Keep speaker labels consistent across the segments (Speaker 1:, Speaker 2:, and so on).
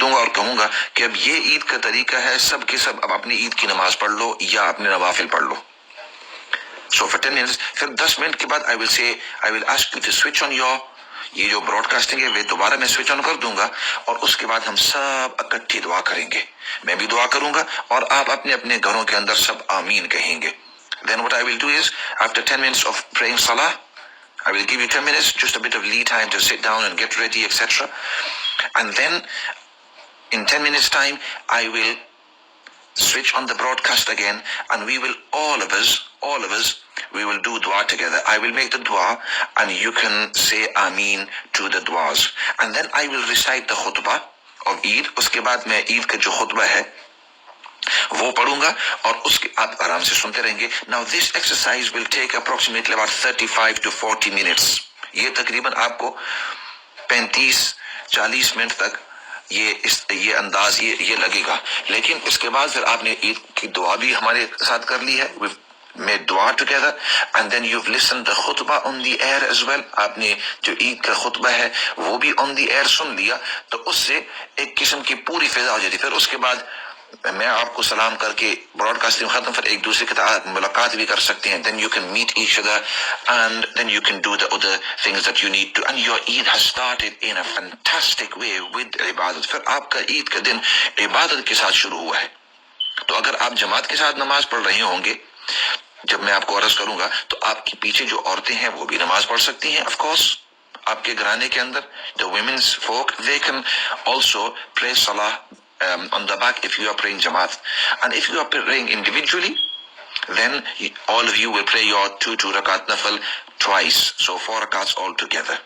Speaker 1: दूंगा और कहूंगा कि अब ये ईद का तरीका है, सब के सब अब अपनी ईद की नमाज पढ़ लो या अपने नवाफिल पढ़ लो। सो फॉर 10 मिनट्स, फिर 10 मिनट के बाद I will ask you to switch on your, ये जो ब्रॉडकास्टिंग है वे दोबारा मैं स्विच ऑन कर दूंगा और उसके बाद हम सब इकट्ठी दुआ करेंगे। मैं भी दुआ करूंगा और आप अपने अपने घरों के अंदर सब आमीन कहेंगे। Then what I will do is, after 10 minutes of praying salah, I will give you 10 minutes, just a bit of lead time to sit down and get ready, etc. And then, in 10 minutes time, I will switch on the broadcast again, and we will all of us, we will do dua together. I will make the dua, and you can say Ameen to the duas. And then I will recite the khutbah of Eid. उसके बाद मैं ईद का जो खुतबा है वो पढ़ूंगा और उसके आप आराम से सुनते रहेंगे। Now this exercise will take approximately about 35 to 40 minutes. ये तकरीबन आपको 35-40 मिनट तक ये अंदाज ये लगेगा। लेकिन इसके बाद फिर आपने ईद की दुआ भी हमारे साथ कर ली है, we've made dua together, and then you've listened the khutbah on the air as well. आपने जो ईद का खुतबा है वो भी on the air सुन लिया, तो उससे एक किस्म की पूरी फिजा हो जाती। फिर उसके बाद मैं आपको सलाम करके ब्रॉडकास्टिंग खत्म, फिर एक दूसरे के साथ मुलाकात भी कर सकते हैं। Then you can meet each other and then you can do the other things that you need to, and your Eid has started in a fantastic way with इबादत। फिर आपका ईद का दिन इबादत के साथ शुरू हुआ है। तो अगर आप जमात के साथ नमाज पढ़ रहे होंगे, जब मैं आपको अर्ज करूंगा तो आपके पीछे जो औरतें हैं वो भी नमाज पढ़ सकती हैं। ऑफ कोर्स आपके घराने के अंदर the women's folk, they can also pray salah on the back if you are praying Jamaat. And if you are praying individually, then all of you will pray your 2 rakat nafal twice. So 4 rakats all together.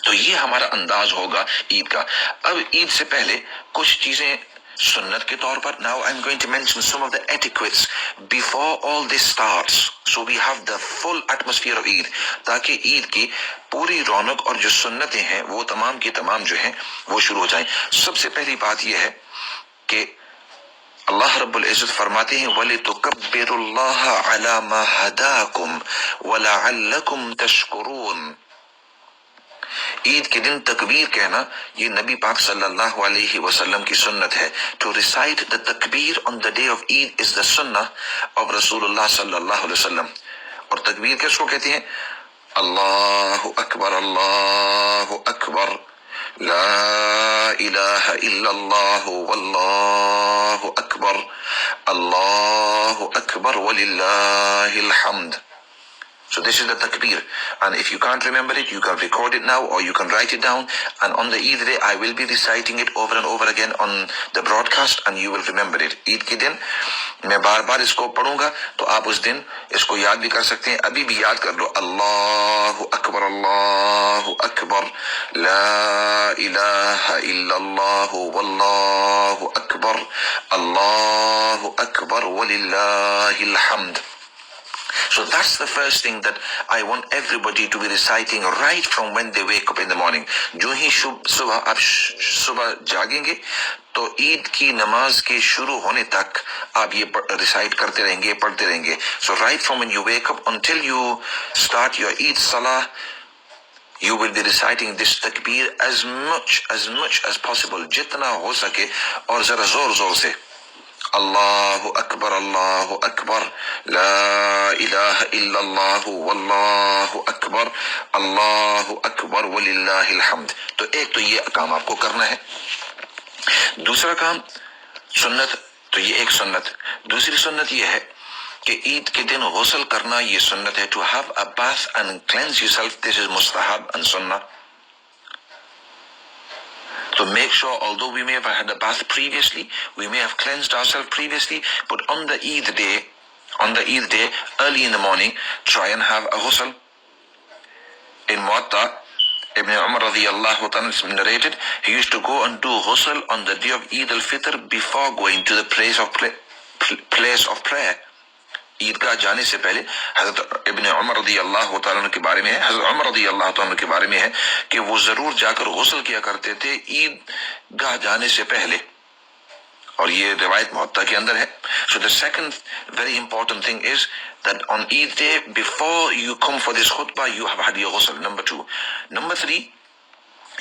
Speaker 1: तो ये हमारा अंदाज होगा ईद का। अब ईद से पहले कुछ चीजें सुन्नत के तौर पर, now I'm going to mention some of the etiquettes before all this starts, so we have the full atmosphere of Eid, ताकि ईद की पूरी रौनक और जो सुन्नतें हैं वो तमाम की तमाम जो हैं वो शुरू हो जाएं। सबसे पहली बात यह है कि अल्लाह रब्बुल इज़्ज़त फरमाते हैं वलितुकब्बिरुल्लाह अला मा हदाकुम वलअल्लकुम तशकुरून। ईद के दिन तकबीर कहना ये नबी पाक सल्लल्लाहु अलैहि वसल्लम की सुन्नत है। टू रिसाइट द तकबीर on the day of Eid is the सुन्नह ऑफ रसूलुल्लाह सल्लल्लाहु अलैहि वसल्लम। और तकबीर किसको कहते हैं? अल्लाहु अकबर, अल्लाहु अकबर, ला इलाहा इल्लल्लाहु वल्लाहु अकबर, अल्लाहु Akbar वलिल्लाहिल हम्द। So this is the takbir, and if you can't remember it, you can record it now or you can write it down, and on the Eid day I will be reciting it over and over again on the broadcast and you will remember it. Eid के दिन मैं बार बार इसको पढ़ूंगा तो आप उस दिन इसको याद भी कर सकते हैं। अभी भी याद कर लो, अल्लाहु अकबर, अल्लाहु अकबर, ला इलाहा इल्लल्लाहु वल्लाहु अकबर, अल्लाहु Akbar वलिल्लाहिल हम्द। So that's the first thing that I want everybody to be reciting right from when they wake up in the morning. जो ही सुबह आप सुबह जागेंगे तो ईद की नमाज के शुरू होने तक आप ये रिसाइट करते रहेंगे, पढ़ते रहेंगे। So right from when you wake up until you start your Eid Salah, you will be reciting this takbir as much as possible, जितना हो सके और जरा जोर जोर से। अल्लाहु अकबर, अल्लाहु अकबर, ला इलाहा इल्लल्लाहु वल्लाहु अकबर, अल्लाहु अकबर वलिल्लाहिल हम्द। तो एक तो ये काम आपको करना है। दूसरा काम सुन्नत, तो ये एक सुन्नत। दूसरी सुन्नत ये है कि ईद के दिन गुस्ल करना, ये सुन्नत है। To have a bath and cleanse yourself, this is मुस्तहब एंड सुन्ना। So make sure, although we may have had a bath previously, we may have cleansed ourselves previously, but on the Eid day, early in the morning, try and have a ghusl. In Muwatta, Ibn Umar radiyallahu ta'ala narrated, he used to go and do ghusl on the day of Eid al-Fitr before going to the place of prayer. ईदगाह जाने से पहले हजरत इब्न उमर रज़ियल्लाहु ताला अन्हु के बारे में है, हजरत उमर रज़ियल्लाहु ताला अन्हु के बारे में है कि वो जरूर जाकर गुस्ल किया करते थे ईदगाह जाने से पहले, और ये रिवायत मुअत्ता के अंदर है। So the second very important thing is that on Eid day, before you come for this khutbah, you have had your ghusl. Number 2. Number 3,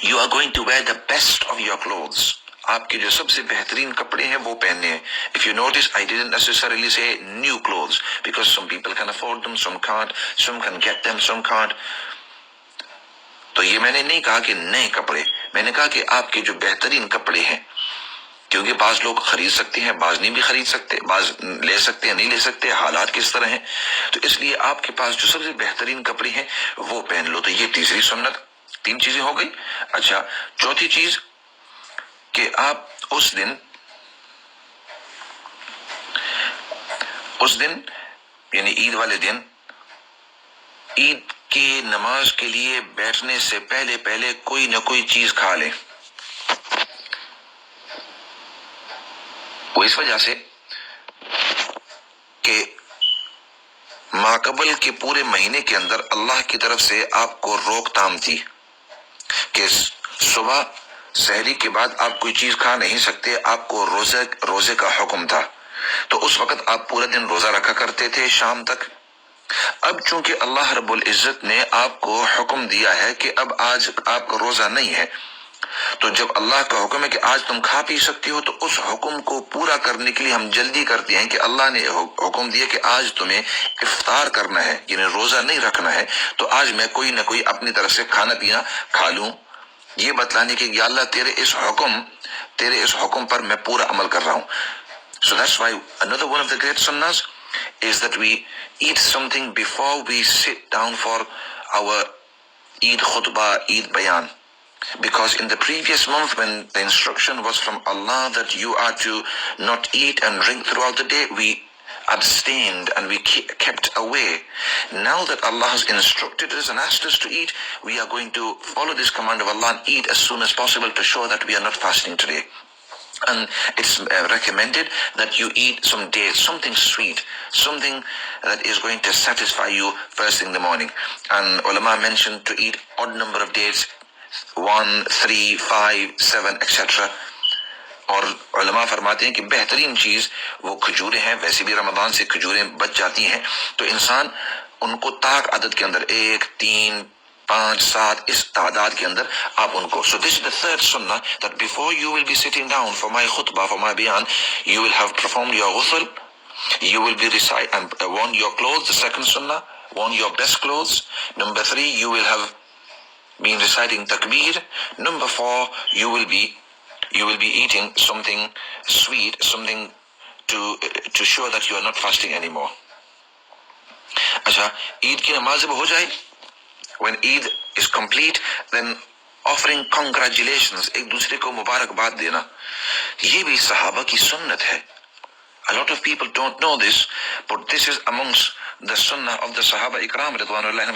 Speaker 1: you are going to wear the best of your clothes. आपके जो सबसे बेहतरीन कपड़े हैं वो पहनने हैं. If you notice, I didn't necessarily say new clothes because some people can afford them, some can't, some can get them, some can't. तो ये मैंने नहीं कहा कि नए कपड़े, मैंने कहा कि आपके जो बेहतरीन कपड़े हैं, क्योंकि बाज लोग खरीद सकते हैं, बाज नहीं भी खरीद सकते, बाज ले सकते हैं, नहीं ले सकते, हालात किस तरह हैं. तो इसलिए आपके पास जो सबसे बेहतरीन कपड़े हैं वो पहन लो. तो ये तीसरी सुन्नत. 3 चीजें हो गई. अच्छा, चौथी चीज कि आप उस दिन यानी ईद वाले दिन ईद की नमाज के लिए बैठने से पहले कोई ना कोई चीज खा लें. वो इस वजह से कि माकबल के पूरे महीने के अंदर अल्लाह की तरफ से आपको रोकथाम थी कि सुबह सहरी के बाद आप कोई चीज खा नहीं सकते, आपको रोजे का हुक्म था. तो उस वक्त आप पूरा दिन रोजा रखा करते थे शाम तक. अब चूंकि अल्लाह रब्बुल इज्जत ने आपको हुक्म दिया है कि अब आज आपका रोजा नहीं है, तो जब अल्लाह का हुक्म है कि आज तुम खा पी सकती हो, तो उस हुक्म को पूरा करने के लिए हम जल्दी करते हैं कि अल्लाह ने हुक्म दिया कि आज तुम्हें इफ्तार करना है, यानी रोजा नहीं रखना है, तो आज मैं कोई ना कोई अपनी तरफ से खाना पीना खा लूं, ये बतलाने के या अल्लाह तेरे इस हुक्म पर मैं पूरा अमल कर रहा हूं. So that's why another one of the great sunnahs is that we eat something before we sit down for our Eid khutbah, Eid bayan. Because in the previous month when the instruction was from Allah that you are to not eat and drink throughout the day, we abstained and we kept away. Now that Allah has instructed us and asked us to eat, we are going to follow this command of Allah and eat as soon as possible to show that we are not fasting today. And it's recommended that you eat some dates, something sweet, something that is going to satisfy you first thing in the morning. And ulama mentioned to eat odd number of dates, 1, 3, 5, 7, etc. और उलमा फरमाते हैं कि बेहतरीन चीज वो खजूरें हैं. वैसे भी रमजान से खजूरें बच जाती हैं, तो इंसान उनको ताक आदत के अंदर 1, 3, 5, 7 इस तादाद के अंदर आप उनको. So this is the third sunnah, that before you will be sitting down for my khutbah, for my bayan, you will have performed your ghusl, you will be recite and worn your clothes. The second sunnah, worn your best clothes. Number 3, you will have been reciting takbir. Number 4, you will be eating something sweet, something to show that you are not fasting anymore. अच्छा, ईद की नमाज जब हो जाए, when Eid is complete, then offering congratulations, एक दूसरे को मुबारकबाद देना, ये भी सहाबा की सुन्नत है. A lot of people don't know this, but this is amongst the sunnah of the Sahaba Ikram Ridwanullahi